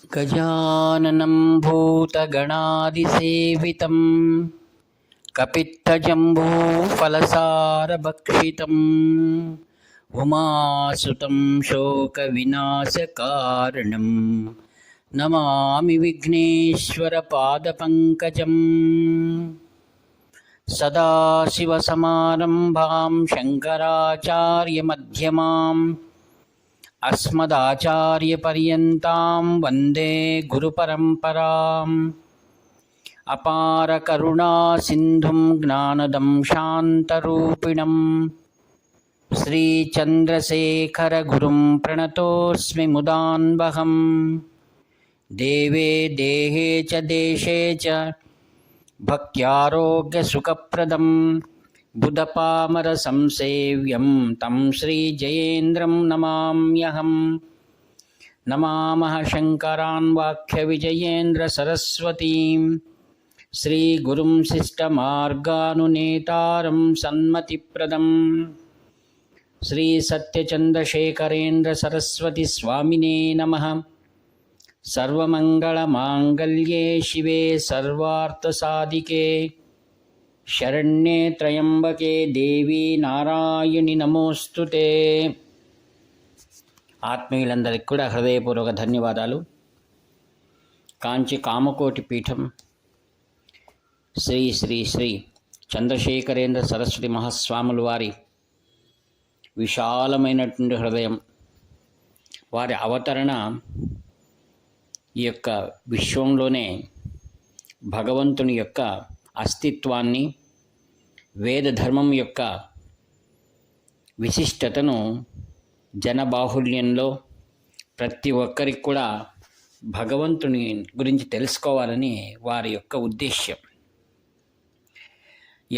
गजाननं भूतगणादिसेवितं कपित्थजम्बूफलसारभक्षितम् उमासुतं शोकविनाशकारणं नमामि विघ्नेश्वरपादपङ्कजम्। सदाशिवसमारम्भां शङ्कराचार्यमध्यमाम् अस्मदाचार्यपर्यन्तां वन्दे गुरुपरम्पराम्। अपारकरुणासिन्धुं ज्ञानदं शान्तरूपिणं श्रीचन्द्रशेखरगुरुं प्रणतोऽस्मि मुदान्वहम्। देवे देहे च देशे च भक्त्यारोग्यसुखप्रदं बुधपामरसंसेव्यं तं श्रीजयेन्द्रं नमाम्यहम्। नमामः शङ्करान् वाक्यविजयेन्द्रसरस्वतीं श्रीगुरुं शिष्टमार्गानुनेतारं सन्मतिप्रदं श्रीसत्यचन्द्रशेखरेन्द्रसरस्वतीस्वामिने नमः। सर्वमङ्गलमाङ्गल्ये शिवे सर्वार्थसाधिके शरण्ये त्र्यम्बके देवी నారాయణి నమోస్తుతే. ఆత్మీయులందరికీ కూడా హృదయపూర్వక ధన్యవాదాలు. కాంచి కామకోటి పీఠం శ్రీ శ్రీ శ్రీ చంద్రశేఖరేంద్ర సరస్వతి మహాస్వాముల వారి విశాలమైనటువంటి హృదయం, వారి అవతరణ ఈ యొక్క విశ్వంలోనే భగవంతుని యొక్క అస్తిత్వాన్ని, వేద ధర్మం యొక్క విశిష్టతను జనబాహుళ్యంలో ప్రతి ఒక్కరికి కూడా భగవంతుని గురించి తెలుసుకోవాలని వారి యొక్క ఉద్దేశ్యం.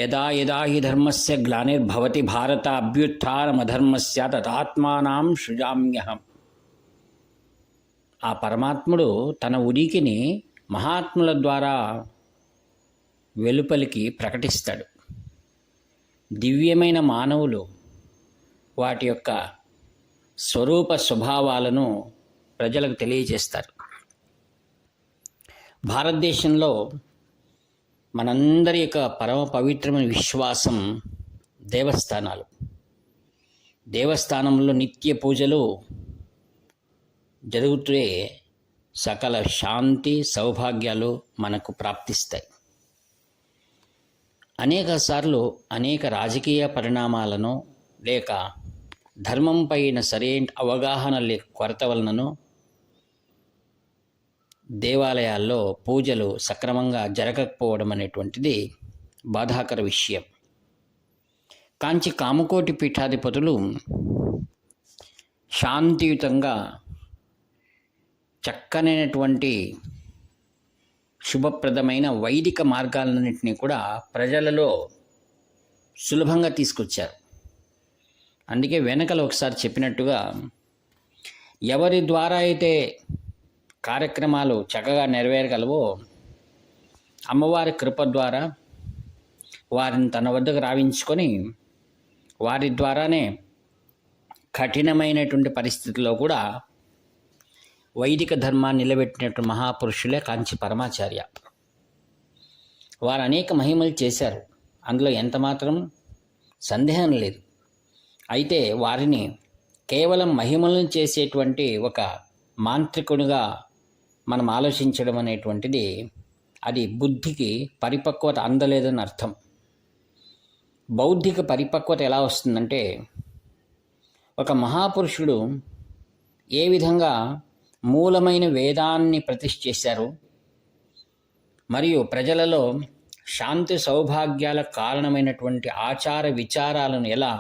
యదా యదా హి ధర్మస్య గ్లానిర్భవతి భారత అభ్యుత్థానమధర్మస్య తదాత్మానాం సృజామ్యహం. ఆ పరమాత్ముడు తన ఉనికిని మహాత్ముల ద్వారా వెలుపలికి ప్రకటిస్తాడు. దివ్యమైన మానవులు వాటి యొక్క స్వరూప స్వభావాలను ప్రజలకు తెలియజేస్తారు. భారతదేశంలో మనందరి యొక్క పరమ పవిత్రమైన విశ్వాసం దేవస్థానాలు. దేవస్థానంలో నిత్య పూజలు జరుగుతూ సకల శాంతి సౌభాగ్యాలు మనకు ప్రాప్తిస్తాయి. అనేక సార్లు అనేక రాజకీయ పరిణామాలను లేక ధర్మం పైన సరైన అవగాహన కొరత వలనను దేవాలయాల్లో పూజలు సక్రమంగా జరగకపోవడం అనేటువంటిది బాధాకర విషయం. కాంచి కామకోటి పీఠాధిపతులు శాంతియుతంగా చక్కనైనటువంటి శుభప్రదమైన వైదిక మార్గాలన్నింటినీ కూడా ప్రజలలో సులభంగా తీసుకొచ్చారు. అందుకే వెనకలు ఒకసారి చెప్పినట్టుగా ఎవరి ద్వారా అయితే కార్యక్రమాలు చక్కగా నెరవేరగలవో అమ్మవారి కృప ద్వారా వారిని తన వద్దకు రావించుకొని వారి ద్వారానే కఠినమైనటువంటి పరిస్థితుల్లో కూడా వైదిక ధర్మాన్ని నిలబెట్టినటువంటి మహాపురుషులే కాంచి పరమాచార్య. వారు అనేక మహిమలు చేశారు, అందులో ఎంతమాత్రం సందేహం లేదు. అయితే వారిని కేవలం మహిమలను చేసేటువంటి ఒక మాంత్రికుడిగా మనం ఆలోచించడం అనేటువంటిది అది బుద్ధికి పరిపక్వత అందలేదని అర్థం. బౌద్ధిక పరిపక్వత ఎలా వస్తుందంటే, ఒక మహాపురుషుడు ఏ విధంగా మూలమైన వేదాన్ని ప్రతిష్ఠ చేశారు మరియు ప్రజలలో శాంతి సౌభాగ్యాల కారణమైనటువంటి ఆచార విచారాలను ఎలా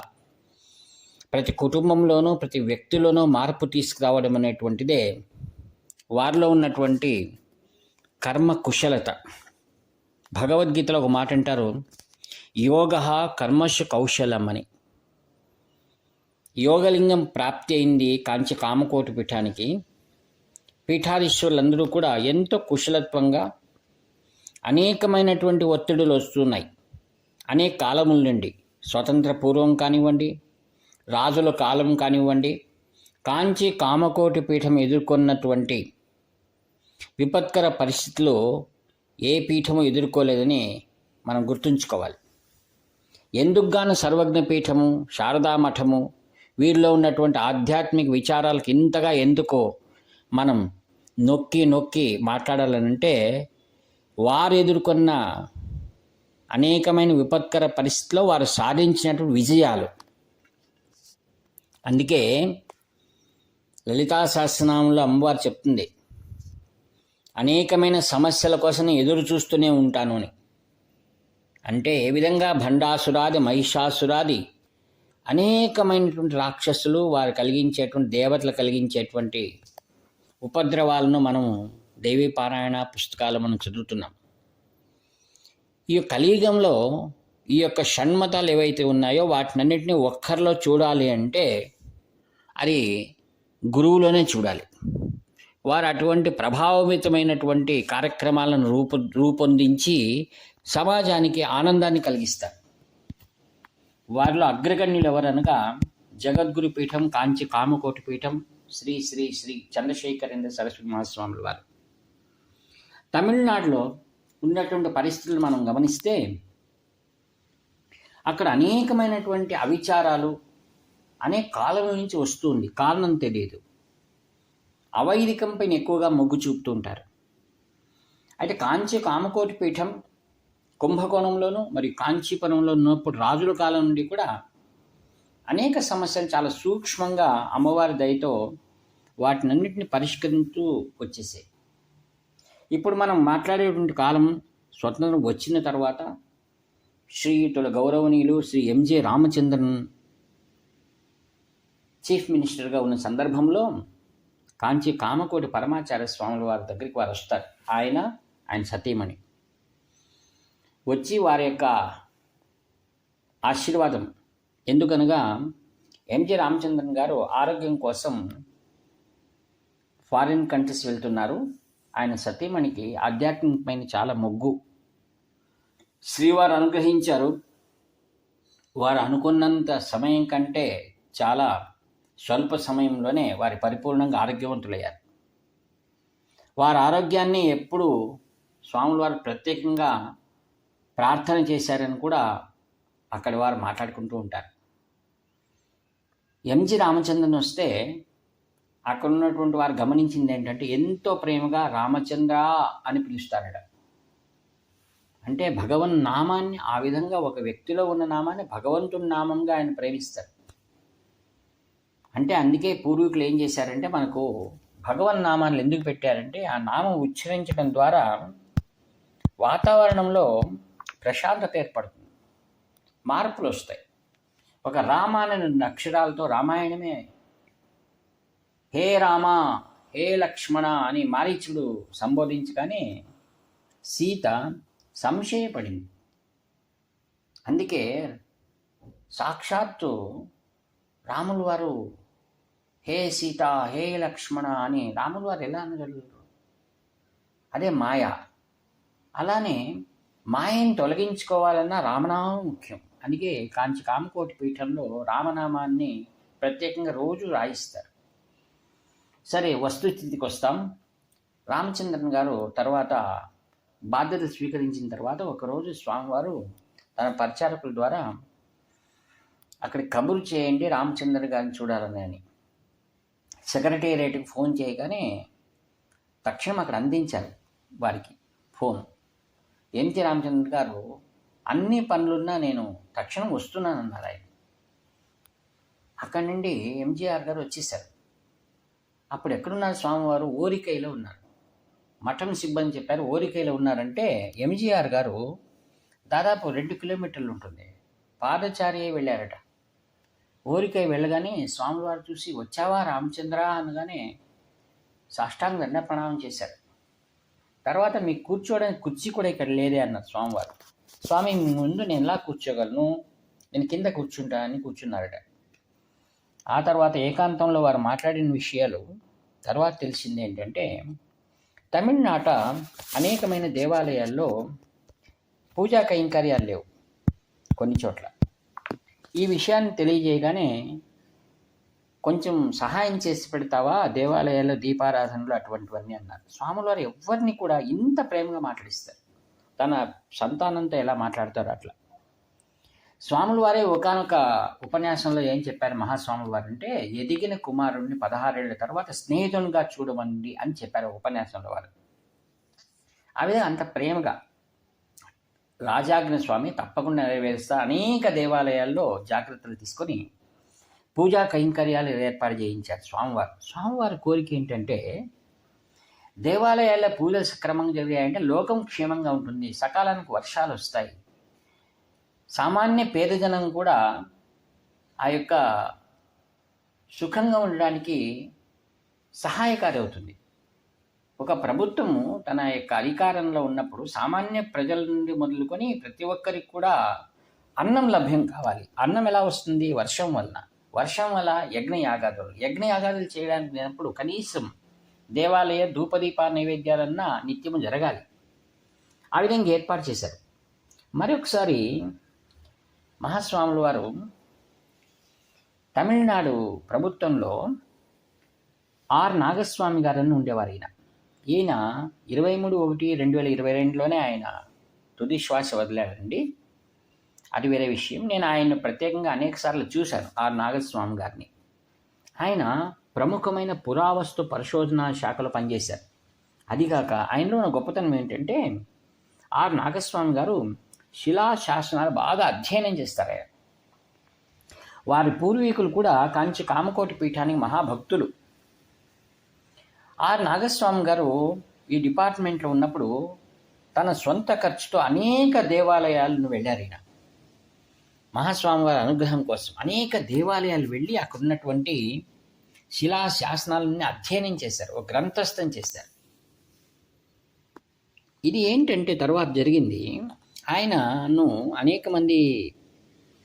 ప్రతి కుటుంబంలోనూ ప్రతి వ్యక్తిలోనూ మార్పు తీసుకురావడం అనేటువంటిదే వారిలో ఉన్నటువంటి కర్మ కుశలత. భగవద్గీతలో ఒక మాట అంటారు, యోగ కర్మషు కౌశలం అని. యోగలింగం ప్రాప్తి అయింది కాంచి కామకోటి పీఠానికి. పీఠాధీశ్వరులందరూ కూడా ఎంతో కుశలత్వంగా అనేకమైనటువంటి ఒత్తిడులు వస్తున్నాయి. అనేక కాలముల నుండి, స్వతంత్ర పూర్వం కానివ్వండి, రాజుల కాలం కానివ్వండి, కాంచి కామకోటి పీఠం ఎదుర్కొన్నటువంటి విపత్కర పరిస్థితుల్లో ఏ పీఠము ఎదుర్కోలేదని మనం గుర్తుంచుకోవాలి. ఎందుకుగాను సర్వజ్ఞ పీఠము, శారదా మఠము, వీరిలో ఉన్నటువంటి ఆధ్యాత్మిక విచారాలకు ఇంతగా ఎందుకో మనం నొక్కి నొక్కి మాట్లాడాలనంటే, వారు ఎదుర్కొన్న అనేకమైన విపత్కర పరిస్థితుల్లో వారు సాధించినటువంటి విజయాలు. అందుకే లలితా సహస్రనామంలో అమ్మవారు చెప్తుంది, అనేకమైన సమస్యల కోసం ఎదురు చూస్తూనే ఉంటాను అని. అంటే ఏ విధంగా భండాసురాది, మహిషాసురాది అనేకమైనటువంటి రాక్షసులు, వారు కలిగించేటువంటి దేవతలు కలిగించేటువంటి ఉపద్రవాలను మనం దేవీ పారాయణ పుస్తకాలు మనం చదువుతున్నాం. ఈ కలియుగంలో ఈ యొక్క షణ్మతాలు ఏవైతే ఉన్నాయో వాటినన్నింటినీ ఒక్కరిలో చూడాలి అంటే అది గురువులోనే చూడాలి. వారు అటువంటి ప్రభావితమైనటువంటి కార్యక్రమాలను రూపొందించి సమాజానికి ఆనందాన్ని కలిగిస్తారు. వారిలో అగ్రగణ్యులు ఎవరనగా జగద్గురు పీఠం, కాంచి కామకోటి పీఠం, శ్రీ శ్రీ శ్రీ చంద్రశేఖరేంద్ర సరస్వతి మహాస్వాముల వారు. తమిళనాడులో ఉన్నటువంటి పరిస్థితులు మనం గమనిస్తే అక్కడ అనేకమైనటువంటి అవిచారాలు అనేక కాలం నుంచి వస్తుంది, కారణం తెలియదు. అవైదికం పైన ఎక్కువగా మొగ్గు చూపుతూ ఉంటారు. అయితే కాంచి కామకోటి పీఠం కుంభకోణంలోనూ మరియు కాంచీపురంలో ఉన్నప్పుడు రాజుల కాలం నుండి కూడా అనేక సమస్యలు చాలా సూక్ష్మంగా అమ్మవారి దయతో వాటినన్నింటినీ పరిష్కరిస్తూ వచ్చేసాయి. ఇప్పుడు మనం మాట్లాడేటువంటి కాలం స్వతంత్రం వచ్చిన తర్వాత శ్రీయుతుల గౌరవనీయులు శ్రీ ఎంజే రామచంద్రన్ చీఫ్ మినిస్టర్గా ఉన్న సందర్భంలో కాంచి కామకోటి పరమాచార్య స్వాముల వారి దగ్గరికి వారు వస్తారు. ఆయన సతీమణి వచ్చి వారి యొక్క ఆశీర్వాదం, ఎందుకనగా ఎంజే రామచంద్రన్ గారు ఆరోగ్యం కోసం ఫారిన్ కంట్రీస్ వెళ్తున్నారు. ఆయన సతీమణికి ఆధ్యాత్మికమైన చాలా మొగ్గు. శ్రీవారు అనుగ్రహించారు. వారు అనుకున్నంత సమయం కంటే చాలా స్వల్ప సమయంలోనే వారి పరిపూర్ణంగా ఆరోగ్యవంతులయ్యారు. వారి ఆరోగ్యాన్ని ఎప్పుడు స్వాముల వారు ప్రత్యేకంగా ప్రార్థన చేశారని కూడా అక్కడి వారు మాట్లాడుకుంటూ ఉంటారు. ఎంజి రామచంద్రన్ వస్తే అక్కడ ఉన్నటువంటి వారు గమనించింది ఏంటంటే ఎంతో ప్రేమగా రామచంద్ర అని పిలుస్తారట. అంటే భగవన్ నామాన్ని ఆ విధంగా ఒక వ్యక్తిలో ఉన్న నామాన్ని భగవంతుని నామంగా ఆయన ప్రేమిస్తారు. అంటే అందుకే పూర్వీకులు ఏం చేశారంటే మనకు భగవన్ నామాన్ని ఎందుకు పెట్టారంటే ఆ నామం ఉచ్చరించడం ద్వారా వాతావరణంలో ప్రశాంతత ఏర్పడుతుంది, మార్పులు వస్తాయి. ఒక రామ అనే 2 అక్షరాలతో రామాయణమే హే రామ హే లక్ష్మణ అని మారీచుడు సంబోధించగానే సీత సంశయపడింది. అందుకే సాక్షాత్తు రాములు వారు హే సీత హే లక్ష్మణ అని రాములు వారు ఎలా అనగలరు? అదే మాయ. అలానే మాయని తొలగించుకోవాలన్నా రామనామం ముఖ్యం. అందుకే కాంచి కామకోటి పీఠంలో రామనామాన్ని ప్రత్యేకంగా రోజు రాయిస్తారు. సరే, వస్తుస్థితికి వస్తాం. రామచంద్రన్ గారు తర్వాత బాధ్యత స్వీకరించిన తర్వాత ఒకరోజు స్వామివారు తన పరిచారకుల ద్వారా అక్కడికి కబురు చేయండి రామచంద్ర గారిని చూడాలని అని సెక్రటేరియట్కి ఫోన్ చేయగానే తక్షణం అక్కడ అందించారు వారికి ఫోన్. ఎంజి రామచంద్ర గారు అన్ని పనులున్నా నేను తక్షణం వస్తున్నానన్నారు ఆయన. అక్కడి నుండి ఎంజీఆర్ గారు వచ్చేసారు. అప్పుడు ఎక్కడున్నారు స్వామివారు? ఓరికైలో ఉన్నారు. మఠం సిబ్బంది చెప్పారు ఓరికైలో ఉన్నారంటే ఎంజీఆర్ గారు దాదాపు 2 కిలోమీటర్లు ఉంటుంది, పాదచారి వెళ్ళారట. ఓరికై వెళ్ళగానే స్వామివారు చూసి వచ్చావా రామచంద్ర అనగానే సాష్టాంగ దండ ప్రణామం చేశారు. తర్వాత మీకు కూర్చోవడానికి కుర్చీ కూడా ఇక్కడ లేదే అన్నారు స్వామివారు. స్వామి ముందు నేను ఎలా కూర్చోగలను, నేను కింద కూర్చుంటానని కూర్చున్నారట. ఆ తర్వాత ఏకాంతంలో వారు మాట్లాడిన విషయాలు తర్వాత తెలిసింది ఏంటంటే తమిళనాట అనేకమైన దేవాలయాల్లో పూజా కైంకర్యాలు లేవు కొన్ని చోట్ల. ఈ విషయాన్ని తెలియజేయగానే కొంచెం సహాయం చేసి పెడతావా దేవాలయాల్లో దీపారాధనలు అటువంటివన్నీ అన్నారు. స్వాముల వారు ఎవరిని కూడా ఇంత ప్రేమగా మాట్లాడిస్తారు. తన సంతానంతో ఎలా మాట్లాడతారో అట్లా. స్వాముల వారే ఒకానొక ఉపన్యాసంలో ఏం చెప్పారు మహాస్వాముల వారు అంటే, ఎదిగిన కుమారుణ్ణి 16 ఏళ్ల తర్వాత స్నేహితునిగా చూడమండి అని చెప్పారు ఉపన్యాసంలో వారు. ఆ విధంగా అంత ప్రేమగా రాజాజ్ఞ స్వామి తప్పకుండా నెరవేరుస్తా అనేక దేవాలయాల్లో జాగ్రత్తలు తీసుకొని పూజా కైంకర్యాలు ఏర్పాటు చేయించారు స్వామివారు. స్వామివారి కోరిక ఏంటంటే, దేవాలయాల్లో పూజలు సక్రమంగా జరిగాయంటే లోకం క్షేమంగా ఉంటుంది, సకాలానికి వర్షాలు వస్తాయి, సామాన్య పేదజనం కూడా ఆ యొక్క సుఖంగా ఉండడానికి సహాయకారి అవుతుంది. ఒక ప్రభుత్వము తన యొక్క అధికారంలో ఉన్నప్పుడు సామాన్య ప్రజల నుండి మొదలుకొని ప్రతి ఒక్కరికి కూడా అన్నం లభ్యం కావాలి. అన్నం ఎలా వస్తుంది? వర్షం వలన. వర్షం వల్ల యజ్ఞయాగాదులు చేయడానికి లేనప్పుడు కనీసం దేవాలయ ధూపదీప నైవేద్యాలన్నా నిత్యము జరగాలి. ఆ విధంగా ఏర్పాటు చేశారు. మరొకసారి మహాస్వాముల వారు తమిళనాడు ప్రభుత్వంలో ఆర్ నాగస్వామి గారని ఉండేవారు. ఈయన 23/1/2022లోనే ఆయన తుది శ్వాస వదిలాడండి. అది వేరే విషయం. నేను ఆయన్ని ప్రత్యేకంగా అనేక సార్లు చూశాను, ఆర్ నాగస్వామి గారిని. ఆయన ప్రముఖమైన పురావస్తు పరిశోధన శాఖలో పనిచేశారు. అదిగాక ఆయనలో ఉన్న గొప్పతనం ఏంటంటే, ఆర్ నాగస్వామి గారు శిలాశాసనాలు బాగా అధ్యయనం చేస్తారు. వారి పూర్వీకులు కూడా కాంచి కామకోటి పీఠానికి మహాభక్తులు. ఆర్ నాగస్వామి గారు ఈ డిపార్ట్మెంట్లో ఉన్నప్పుడు తన సొంత ఖర్చుతో అనేక దేవాలయాలను వెళ్ళారు. ఈయన మహాస్వామి వారి అనుగ్రహం కోసం అనేక దేవాలయాలు వెళ్ళి అక్కడ ఉన్నటువంటి శిలాశాసనాలని అధ్యయనం చేశారు, ఒక గ్రంథస్థం చేశారు. ఇది ఏంటంటే తర్వాత జరిగింది, ఆయనను అనేక మంది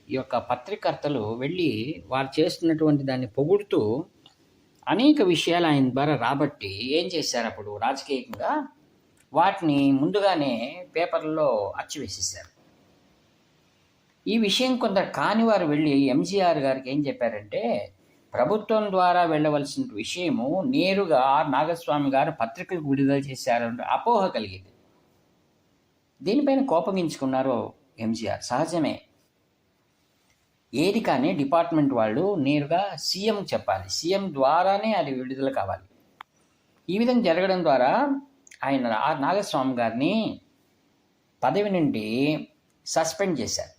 ఈ యొక్క పత్రికర్తలు వెళ్ళి వారు చేస్తున్నటువంటి దాన్ని పొగుడుతూ అనేక విషయాలు ఆయన ద్వారా రాబట్టి ఏం చేశారు, అప్పుడు రాజకీయంగా వాటిని ముందుగానే పేపర్లో అచ్చివేసేసారు. ఈ విషయం కొందరు కాని వారు వెళ్ళి ఎంజీఆర్ గారికి ఏం చెప్పారంటే, ప్రభుత్వం ద్వారా వెళ్ళవలసిన విషయము నేరుగా ఆర్ నాగస్వామి గారు పత్రికలకు విడుదల చేశారంటే అపోహ కలిగింది. దీనిపైన కోపగించుకున్నారు ఎంజీఆర్. సహజమే. ఏది కానీ డిపార్ట్మెంట్ వాళ్ళు నేరుగా సీఎం చెప్పాలి, సీఎం ద్వారానే అది విడుదల కావాలి. ఈ విధంగా జరగడం ద్వారా ఆయన ఆర్ నాగస్వామి గారిని పదవి నుండి సస్పెండ్ చేశారు.